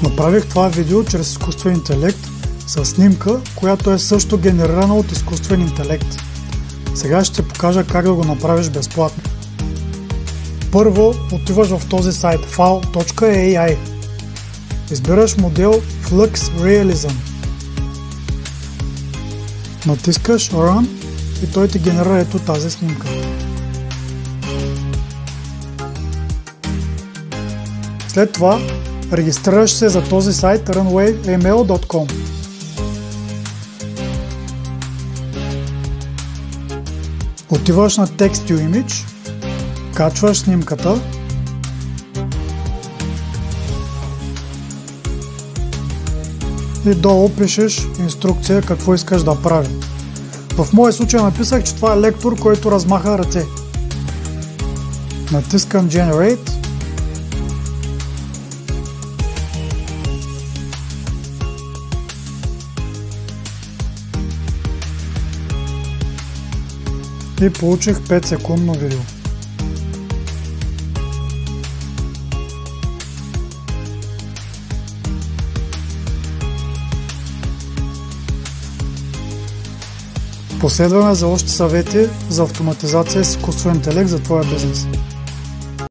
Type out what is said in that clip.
Направих това видео чрез изкуствен интелект с снимка, която е също генерирана от изкуствен интелект. Сега ще ти покажа как да го направиш безплатно. Първо отиваш в този сайт file.ai. Избираш модел Flux Realism. Натискаш Run и той ти генерира ето тази снимка. След това регистрираш се за този сайт runwayml.com. Отиваш на Text to Image, качваш снимката и долу пишеш инструкция какво искаш да прави. В моя случай написах, че това е лектор, който размаха ръце. Натискам Generate. И получих 5 секундно видео. Последваме за още съвети за автоматизация с изкуствен интелект за твоя бизнес.